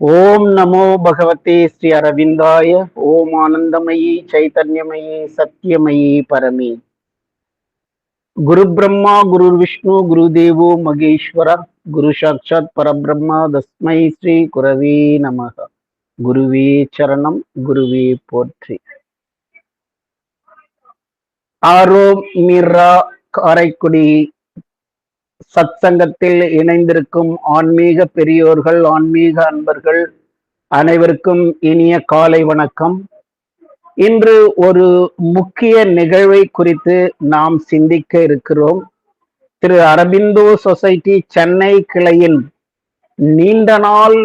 ஓம் நமோ பகவதே ஸ்ரீ அரவிந்தாய. ஓம் ஆனந்தமயி சைதன்யமயி சத்யமயி பரமி. குரு பிரம்மா குரு விஷ்ணு குரு தேவோ மகேஸ்வர குரு சாட்சாத் பரபிரம்மா தஸ்மை ஸ்ரீ குரவே நமக. குருவே சரணம், குருவே போற்றி. ஆரோம் மீரா காரைக்குடி சத்சங்கத்தில் இணைந்திருக்கும் ஆன்மீக பெரியோர்கள், ஆன்மீக அன்பர்கள் அனைவருக்கும் இனிய காலை வணக்கம். இன்று ஒரு முக்கிய நிகழ்வை குறித்து நாம் சிந்திக்க இருக்கிறோம். திரு அரபிந்தோ சொசைட்டி சென்னை கிளையின் நீண்ட நாள்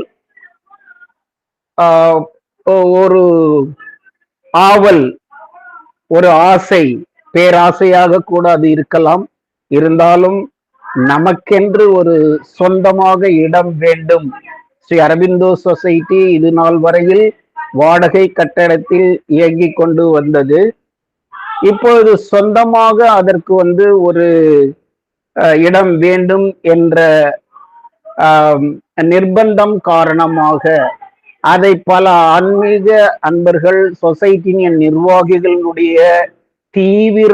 ஒரு ஆவல், ஒரு ஆசை, பேராசையாக கூட அது இருக்கலாம். இருந்தாலும் நமக்கென்று ஒரு சொந்தமாக இடம் வேண்டும். ஸ்ரீ அரபிந்தோ சொசைட்டி இது நாள் வரையில் வாடகை கட்டடத்தில் இயங்கிக் கொண்டு வந்தது. இப்பொழுது சொந்தமாக அதற்கு ஒரு இடம் வேண்டும் என்ற நிர்பந்தம் காரணமாக அதை பல ஆன்மீக அன்பர்கள், சொசைட்டியின் நிர்வாகிகளுடைய தீவிர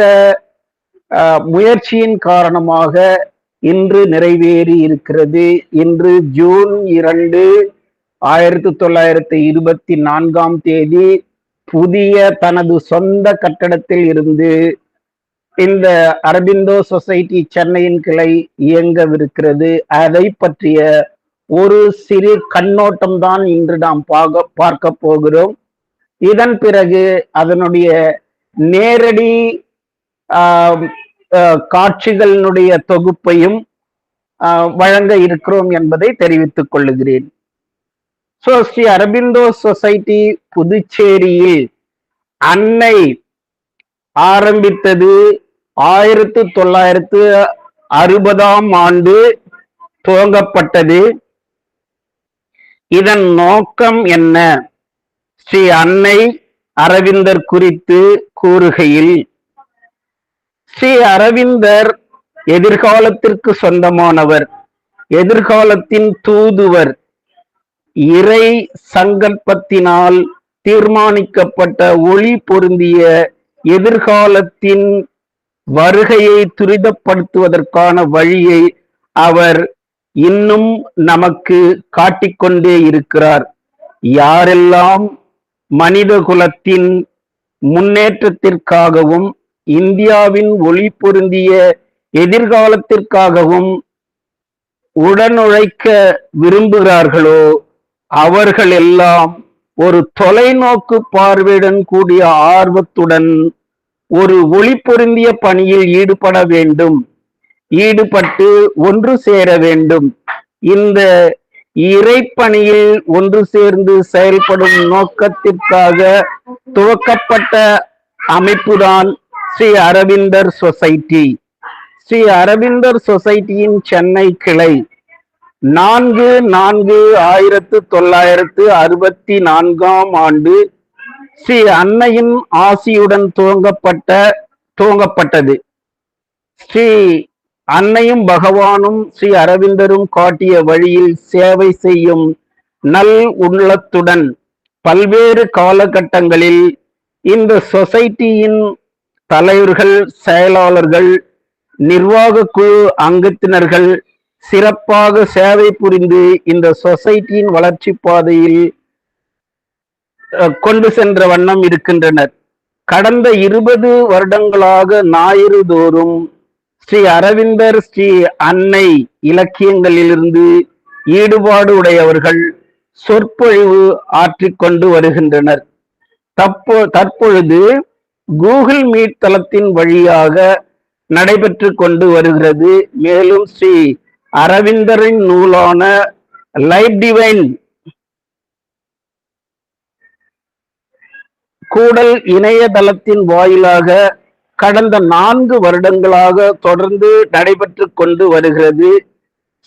முயற்சியின் காரணமாக இன்று நிறைவேறி இருக்கிறது. இன்று ஜூன் 2, 1924 புதிய தனது சொந்த கட்டடத்தில் இருந்து இந்த அரபிந்தோ சொசைட்டி சென்னையின் கிளை இயங்கவிருக்கிறது. அதை பற்றிய ஒரு சிறு கண்ணோட்டம் தான் இன்று நாம் பார்க்க போகிறோம். இதன் பிறகு அதனுடைய நேரடி காட்சிகளினுடைய தொகுப்பையும் வழங்க இருக்கிறோம் என்பதை தெரிவித்துக் கொள்ளுகிறேன். ஸ்ரீ அரபிந்தோ சொசைட்டி புதுச்சேரியில் அன்னை ஆரம்பித்தது 1960 துவங்கப்பட்டது. இதன் நோக்கம் என்ன? ஸ்ரீ அன்னை அரவிந்தர் குறித்து கூறுகையில், ஸ்ரீ அரவிந்தர் எதிர்காலத்திற்கு சொந்தமானவர், எதிர்காலத்தின் தூதுவர், இறை சங்கல்பத்தினால் தீர்மானிக்கப்பட்ட ஒளி பொருந்திய எதிர்காலத்தின் வருகையை துரிதப்படுத்துவதற்கான வழியை அவர் இன்னும் நமக்கு காட்டிக்கொண்டே இருக்கிறார். யாரெல்லாம் மனித குலத்தின் முன்னேற்றத்திற்காகவும் இந்தியாவின் ஒளி பொருந்திய எதிர்காலத்திற்காகவும் உடனுழைக்க விரும்புகிறார்களோ அவர்கள் எல்லாம் ஒரு தொலைநோக்கு பார்வையுடன் கூடிய ஆர்வத்துடன் ஒரு ஒளி பொருந்திய பணியில் ஈடுபட வேண்டும், ஈடுபட்டு ஒன்று சேர வேண்டும். இந்த இறைப்பணியில் ஒன்று சேர்ந்து செயல்படும் நோக்கத்திற்காக துவக்கப்பட்ட அமைப்புதான் ஸ்ரீ அரவிந்தர் சொசைட்டி. ஸ்ரீ அரவிந்தர் சொசைட்டியின் சென்னை கிளை 4/4/1964 ஸ்ரீ அன்னையின் ஆசியுடன் துவங்கப்பட்டது. ஸ்ரீ அன்னையும் பகவானும் ஸ்ரீ அரவிந்தரும் காட்டிய வழியில் சேவை செய்யும் நல் உள்ளத்துடன் பல்வேறு காலகட்டங்களில் இந்த சொசைட்டியின் தலைவர்கள், செயலாளர்கள், நிர்வாக குழு அங்கத்தினர்கள் சிறப்பாக சேவை புரிந்து இந்த சொசைட்டியின் வளர்ச்சி பாதையில் கொண்டு சென்ற வண்ணம் இருக்கின்றனர். கடந்த 20 வருடங்களாக ஞாயிறு தோறும் ஸ்ரீ அரவிந்தர், ஸ்ரீ அன்னை இலக்கியங்களிலிருந்து ஈடுபாடு உடையவர்கள் சொற்பொழிவு ஆற்றிக்கொண்டு வருகின்றனர். தற்பொழுது கூகுள் மீட் தளத்தின் வழியாக நடைபெற்று கொண்டு வருகிறது. மேலும் ஸ்ரீ அரவிந்தரின் நூலான லைஃப் டிவைன் கூடல் இணையதளத்தின் வாயிலாக கடந்த 4 வருடங்களாக தொடர்ந்து நடைபெற்று கொண்டு வருகிறது.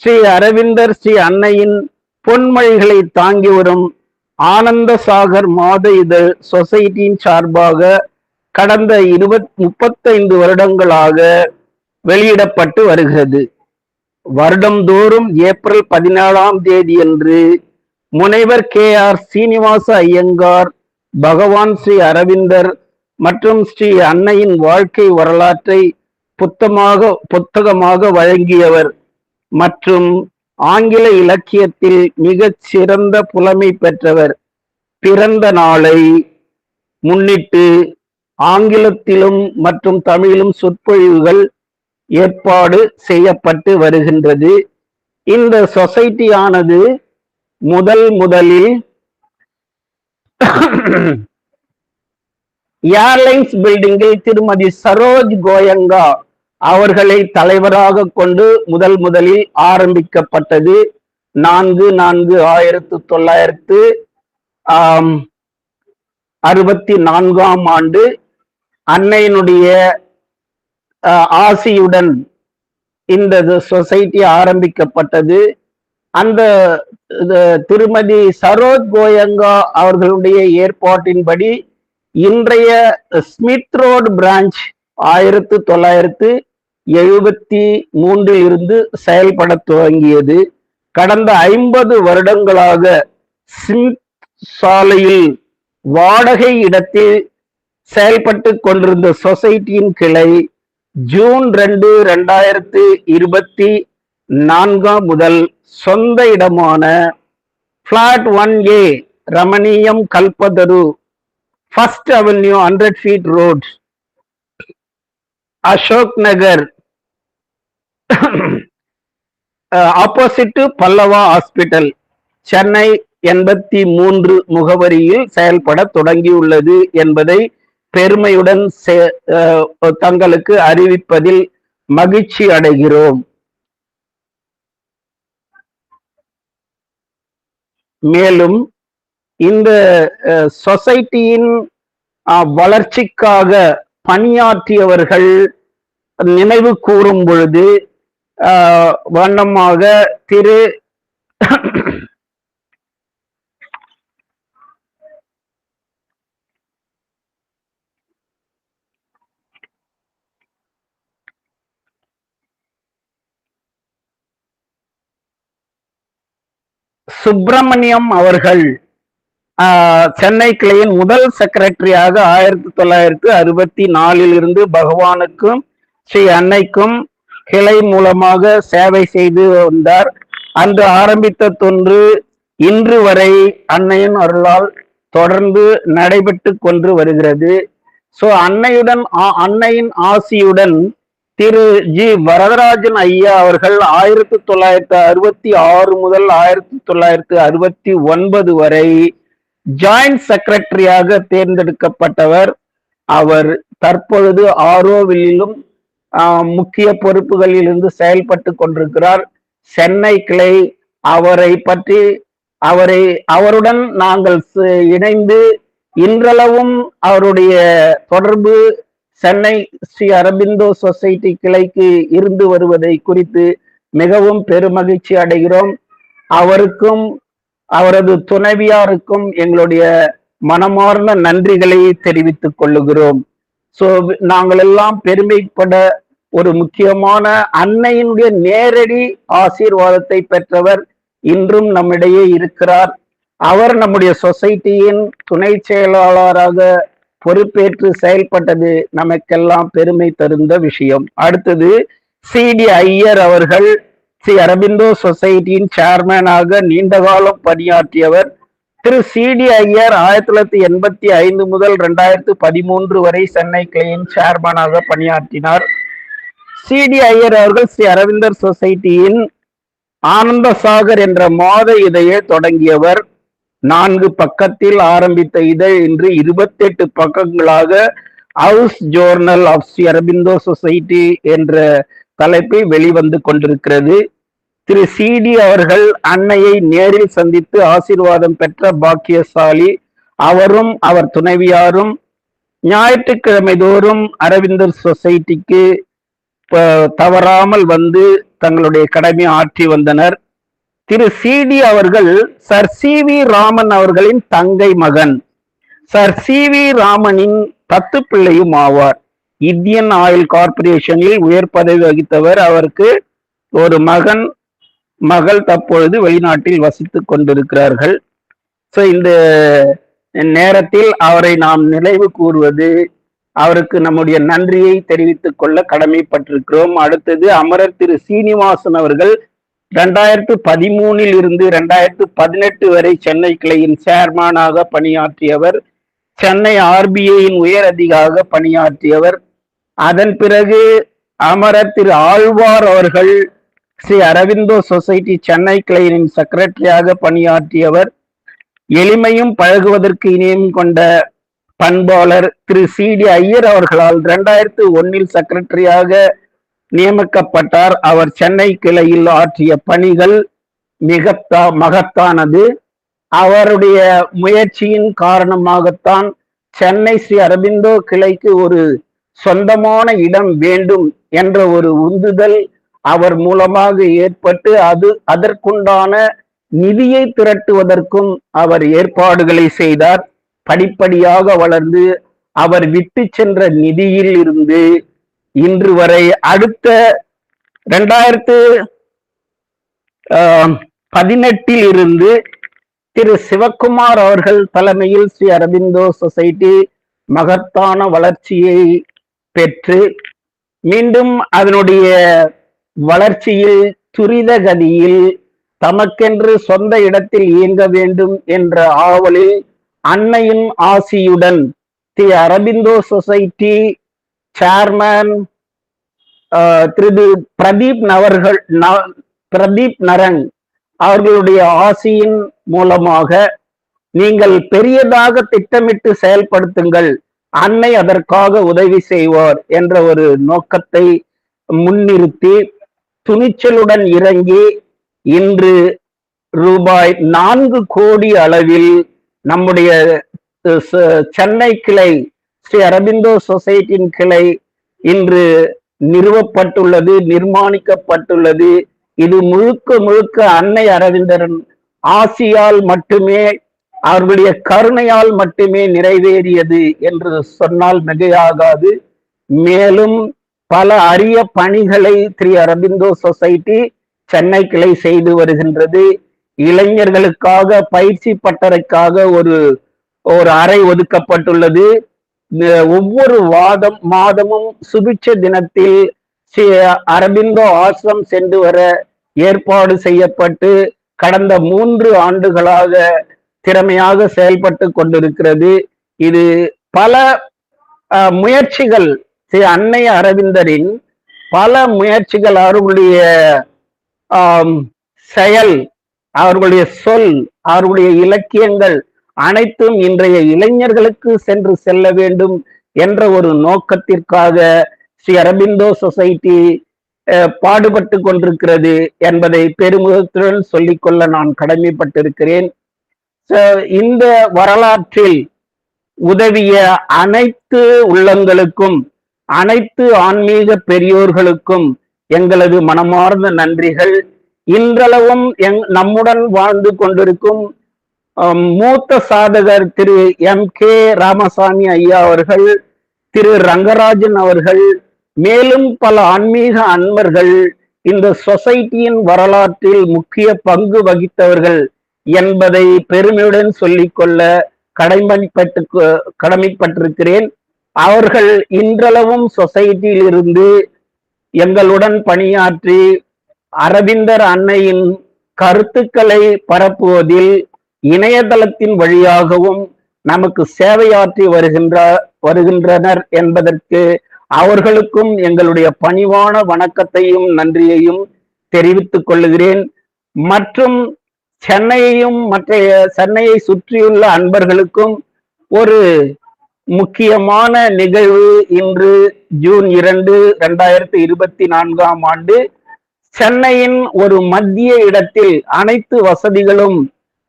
ஸ்ரீ அரவிந்தர், ஸ்ரீ அன்னையின் பொன்மொழிகளை தாங்கி வரும் ஆனந்த சாகர் மாத இதழ் சொசைட்டியின் சார்பாக கடந்த 35 வருடங்களாக வெளியிடப்பட்டு வருகிறது. வருடந்தோறும் ஏப்ரல் 17 அன்று முனைவர் KR சீனிவாச ஐயங்கார் பகவான் ஸ்ரீ அரவிந்தர் மற்றும் ஸ்ரீ அன்னையின் வாழ்க்கை வரலாற்றை புத்தகமாக வழங்கியவர் மற்றும் ஆங்கில இலக்கியத்தில் மிகச் சிறந்த புலமை பெற்றவர். பிறந்த நாளை முன்னிட்டு ஆங்கிலத்திலும் மற்றும் தமிழிலும் சொற்பொழிவுகள் ஏற்பாடு செய்யப்பட்டு வருகின்றது. இந்த சொசைட்டியானது முதலில் ஏர்லைன்ஸ் பில்டிங்கில் திருமதி சரோஜ் கோயங்கா அவர்களை தலைவராக கொண்டு முதலில் ஆரம்பிக்கப்பட்டது. 4/4/1964 ஆண்டு அன்னையினுடைய ஆசியுடன் இந்த சொசைட்டி ஆரம்பிக்கப்பட்டது. அந்த திருமதி சரோஜ் கோயங்கா அவர்களுடைய ஏற்பாட்டின்படி இன்றைய ஸ்மித் ரோடு பிரான்ச் 1973 இருந்து செயல்பட துவங்கியது. கடந்த 50 வருடங்களாக ஸ்மித் சாலையில் வாடகை இடத்தில் செயல்பட்டு கொண்டிருந்த சொசைட்டியின் கிளை ஜூன் 2, 2024 முதல் சொந்த இடமான plot 1A Ramaniyam Kalpataru first avenue 100 feet road Ashok Nagar opposite Pallava hospital Chennai 83 முகவரியில் செயல்பட தொடங்கியுள்ளது என்பதை பெருமையுடன் தங்களுக்கு அறிவிப்பதில் மகிழ்ச்சி அடைகிறோம். மேலும் இந்த சொசைட்டியின் வளர்ச்சிக்காக பணியாற்றியவர்கள் நினைவு கூறும் பொழுது வண்ணமாக திரு சுப்பிரமணியம் அவர்கள் சென்னை கிளையின் முதல் செக்ரட்டரியாக 1964 இருந்து பகவானுக்கும் ஸ்ரீ அன்னைக்கும் கிளை மூலமாக சேவை செய்து வந்தார். அன்று ஆரம்பித்த தொன்று இன்று வரை அன்னையின் அருளால் தொடர்ந்து நடைபெற்று கொண்டு வருகிறது. அன்னையின் ஆசியுடன் திரு ஜி வரதராஜன் ஐயா அவர்கள் 1966 முதல் 1969 வரை ஜாயிண்ட் செக்ரட்டரியாக தேர்ந்தெடுக்கப்பட்டவர். அவர் தற்பொழுது ஆரோவிலும் முக்கிய பொறுப்புகளில் இருந்து செயல்பட்டு கொண்டிருக்கிறார். சென்னை கிளை அவருடன் நாங்கள் இணைந்து இன்றளவும் அவருடைய தொடர்பு சென்னை ஸ்ரீ அரபிந்தோ சொசைட்டி கிளைக்கு இருந்து வருவதை குறித்து மிகவும் பெருமகிழ்ச்சி அடைகிறோம். அவருக்கும் அவரது துணைவியாருக்கும் எங்களுடைய மனமார்ந்த நன்றிகளை தெரிவித்துக் கொள்ளுகிறோம். நாங்கள் எல்லாம் பெருமைப்பட ஒரு முக்கியமான அன்னையினுடைய நேரடி ஆசீர்வாதத்தை பெற்றவர் இன்றும் நம்மிடையே இருக்கிறார். அவர் நம்முடைய சொசைட்டியின் துணை செயலாளராக பொறுப்பேற்று செயல்பட்டது நமக்கெல்லாம் பெருமை தருந்த விஷயம். அடுத்தது CD ஐயர் அவர்கள் ஸ்ரீ அரபிந்தோ சொசைட்டியின் சேர்மேனாக நீண்ட காலம் பணியாற்றியவர். திரு CD ஐயர் 1985 முதல் 2013 வரை சென்னை கிளையின் சேர்மனாக பணியாற்றினார். CD ஐயர் அவர்கள் ஸ்ரீ அரவிந்தர் சொசைட்டியின் ஆனந்த சாகர் என்ற மாத இதழை தொடங்கியவர். 4 பக்கத்தில் ஆரம்பித்த இதழ் இன்று 28 பக்கங்களாக house journal of Sri Aurobindo society என்ற தலைப்பில் வெளிவந்து கொண்டிருக்கிறது. திரு CD அவர்கள் அன்னையை நேரில் சந்தித்து ஆசீர்வாதம் பெற்ற பாக்கியசாலி. அவரும் அவர் துணைவியாரும் ஞாயிற்றுக்கிழமை தோறும் அரவிந்தர் சொசைட்டிக்கு தவறாமல் வந்து தங்களுடைய கடமை ஆற்றி வந்தனர். திரு CD அவர்கள் சர் CV ராமன் அவர்களின் தங்கை மகன். சர் CV ராமனின் தத்து பிள்ளையும் ஆவார். இந்தியன் ஆயில் கார்பரேஷனில் உயர் பதவி வகித்தவர். அவருக்கு ஒரு மகன் மகள் தற்பொழுது வெளிநாட்டில் வசித்துக் கொண்டிருக்கிறார்கள். ஸோ இந்த நேரத்தில் அவரை நாம் நினைவு கூறுவது, அவருக்கு நம்முடைய நன்றியை தெரிவித்துக் கொள்ள கடமைப்பட்டிருக்கிறோம். அடுத்தது அமரர் திரு சீனிவாசன் அவர்கள் 2013 இருந்து 2018 வரை சென்னை கிளையின் சேர்மனாக பணியாற்றியவர். சென்னை ஆர்பிஐயின் உயர் அதிகாரியாக பணியாற்றியவர். அதன் பிறகு அமரர் திரு ஆழ்வார் அவர்கள் ஸ்ரீ அரவிந்தோ சொசைட்டி சென்னை கிளையின் செக்ரட்டரியாக பணியாற்றியவர். எளிமையும் பழகுவதற்கு இனியும் கொண்ட பண்பாளர் திரு சி.டி. ஐயர் அவர்களால் 2001 செக்ரட்டரியாக நியமிக்கப்பட்டார். அவர் சென்னை கிளையில் ஆற்றிய பணிகள் மகத்தானது. அவருடைய முயற்சியின் காரணமாகத்தான் சென்னை ஸ்ரீ அரவிந்தோ கிளைக்கு ஒரு சொந்தமான இடம் வேண்டும் என்ற ஒரு உந்துதல் அவர் மூலமாக ஏற்பட்டு அதற்குண்டான நிதியை திரட்டுவதற்கும் அவர் ஏற்பாடுகளை செய்தார். படிப்படியாக வளர்ந்து அவர் விட்டு சென்ற நிதியில் இருந்து இன்று வரை அடுத்த 2018 இருந்து திரு சிவக்குமார் அவர்கள் தலைமையில் ஸ்ரீ அரவிந்தோ சொசைட்டி மகத்தான வளர்ச்சியை பெற்று மீண்டும் அதனுடைய வளர்ச்சியில் துரித கதியில் தமக்கென்று சொந்த இடத்தில் இயங்க வேண்டும் என்ற ஆவலில் அன்னையின் ஆசியுடன் தி அரவிந்தோ சொசைட்டி சேர்மன் திரு பிரதீப் நரங் அவர்களுடைய ஆசியின் மூலமாக நீங்கள் பெரியதாக திட்டமிட்டு செயல்படுத்துங்கள், அன்னை அதற்காக உதவி செய்வார் என்ற ஒரு நோக்கத்தை முன்னிறுத்தி துணிச்சலுடன் இறங்கி இன்று ரூபாய் 4 கோடி அளவில் நம்முடைய சென்னை கிளை ஸ்ரீ அரவிந்தோ சொசைட்டியின் கிளை இன்று நிறுவப்பட்டுள்ளது, நிர்மாணிக்கப்பட்டுள்ளது. இது முழுக்க முழுக்க அன்னை அரவிந்தரின் ஆசியால் மட்டுமே, அவர்களுடைய கருணையால் மட்டுமே நிறைவேறியது என்று சொன்னால் மிகையாகாது. மேலும் பல அரிய பணிகளை ஸ்ரீ அரவிந்தோ சொசைட்டி சென்னை கிளை செய்து வருகின்றது. இளைஞர்களுக்காக பயிற்சி பட்டறைக்காக ஒரு அறை ஒதுக்கப்பட்டுள்ளது. ஒவ்வொரு மாதமும் சுபிட்ச தினத்தில் ஸ்ரீ அரவிந்தோ ஆசிரம் சென்று வர ஏற்பாடு செய்யப்பட்டு கடந்த 3 ஆண்டுகளாக திறமையாக செயல்பட்டு கொண்டிருக்கிறது. இது பல முயற்சிகள், ஸ்ரீ அன்னை அரவிந்தரின் பல முயற்சிகள், அவர்களுடைய செயல், அவர்களுடைய சொல், அவர்களுடைய இலக்கியங்கள் அனைத்தும் இன்றைய இளைஞர்களுக்கு சென்று செல்ல வேண்டும் என்ற ஒரு நோக்கத்திற்காக ஸ்ரீ அரவிந்தோ சொசைட்டி பாடுபட்டு கொண்டிருக்கிறது என்பதை பெருமிதத்துடன் சொல்லிக்கொள்ள நான் கடமைப்பட்டிருக்கிறேன். இந்த வரலாற்றில் உதவிய அனைத்து உள்ளங்களுக்கும், அனைத்து ஆன்மீக பெரியோர்களுக்கும் எங்களது மனமார்ந்த நன்றிகள். இன்றளவும் நம்முடன் வாழ்ந்து கொண்டிருக்கும் மூத்த சாதகர் திரு M.K. ராமசாமி ஐயா அவர்கள், திரு ரங்கராஜன் அவர்கள், மேலும் பல ஆன்மீக அன்பர்கள் இந்த சொசைட்டியின் வரலாற்றில் முக்கிய பங்கு வகித்தவர்கள் என்பதை பெருமையுடன் சொல்லிக்கொள்ள கடமைப்பட்டிருக்கிறேன். அவர்கள் இன்றளவும் சொசைட்டியில் இருந்து எங்களுடன் பணியாற்றி அரவிந்தர் அன்னையின் கருத்துக்களை பரப்புவதில் இணையதளத்தின் வழியாகவும் நமக்கு சேவையாற்றி வருகின்றனர் என்பதற்கு அவர்களுக்கும் எங்களுடைய பணிவான வணக்கத்தையும் நன்றியையும் தெரிவித்துக் கொள்கிறேன். மற்றும் சென்னையை சுற்றியுள்ள அன்பர்களுக்கும் ஒரு முக்கியமான நிகழ்வு இன்று ஜூன் 2, 2024 சென்னையின் ஒரு மத்திய இடத்தில் அனைத்து வசதிகளும்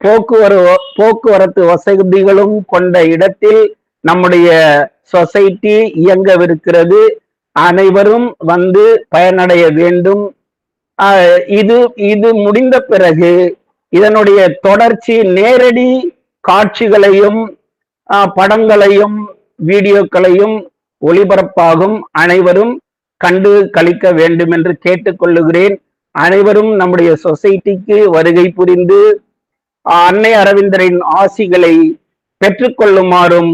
போக்குவரத்து வசதிகளும் கொண்ட இடத்தில் நம்முடைய சொசைட்டி இயங்கவிருக்கிறது. அனைவரும் வந்து பயனடைய வேண்டும். இது முடிந்த பிறகு இதனுடைய தொடர்ச்சி நேரடி காட்சிகளையும் படங்களையும் வீடியோக்களையும் ஒளிபரப்பாகும். அனைவரும் கண்டு களிக்க வேண்டும் என்று கேட்டுக்கொள்ளுகிறேன். அனைவரும் நம்முடைய சொசைட்டிக்கு வருகை புரிந்து அன்னை அரவிந்தரின் ஆசிகளை பெற்றுக்கொள்ளுமாறும்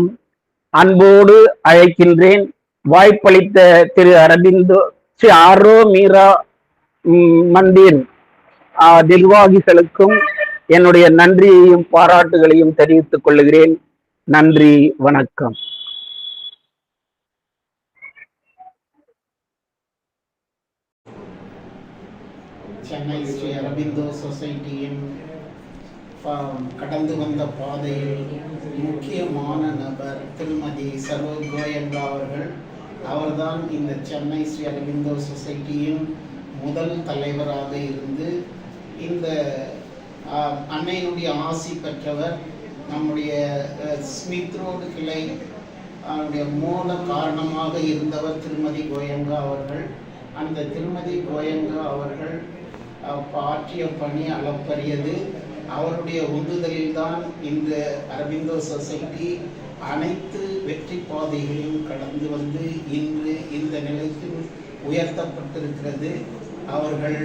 அன்போடு அழைக்கின்றேன். வாய்ப்பளித்த திரு அரவிந்தோ ஸ்ரீ ஆரோ மீரா மந்திர் நிர்வாகிகளுக்கும் என்னுடைய நன்றியையும் பாராட்டுகளையும் தெரிவித்துக் கொள்ளுகிறேன். நன்றி, வணக்கம். சென்னை ஸ்ரீ அரபிந்தோ சொசைட்டியின் கடந்து வந்த பாதையில் முக்கியமான நபர் திருமதி சரோ கோயங்கா அவர்கள். அவர்தான் இந்த சென்னை ஸ்ரீ அரபிந்தோ சொசைட்டியின் முதல் தலைவராக இருந்து இந்த அன்னையினுடைய ஆசி பெற்றவர். நம்முடைய ஸ்மித் ரோடு கிளை மூல காரணமாக இருந்தவர் திருமதி கோயங்கா அவர்கள். அந்த திருமதி கோயங்கா அவர்கள் ஆற்றிய பணி அளப்பரியது. அவருடைய உந்துதலில்தான் இந்த அரபிந்தோ சொசைட்டி அனைத்து வெற்றி பாதைகளையும் கடந்து வந்து இன்று இந்த நிலைக்கு உயர்த்தப்பட்டிருக்கிறது. அவர்கள்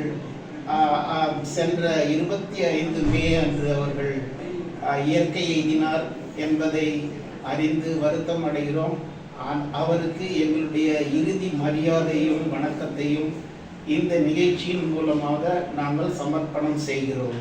சென்ற 25 மே அன்று அவர்கள் இயற்கை எய்தினார் என்பதை அறிந்து வருத்தம் அடைகிறோம். அவருக்கு எங்களுடைய இறுதி மரியாதையும் வணக்கத்தையும் இந்த நிகழ்ச்சியின் மூலமாக நாங்கள் சமர்ப்பணம் செய்கிறோம்.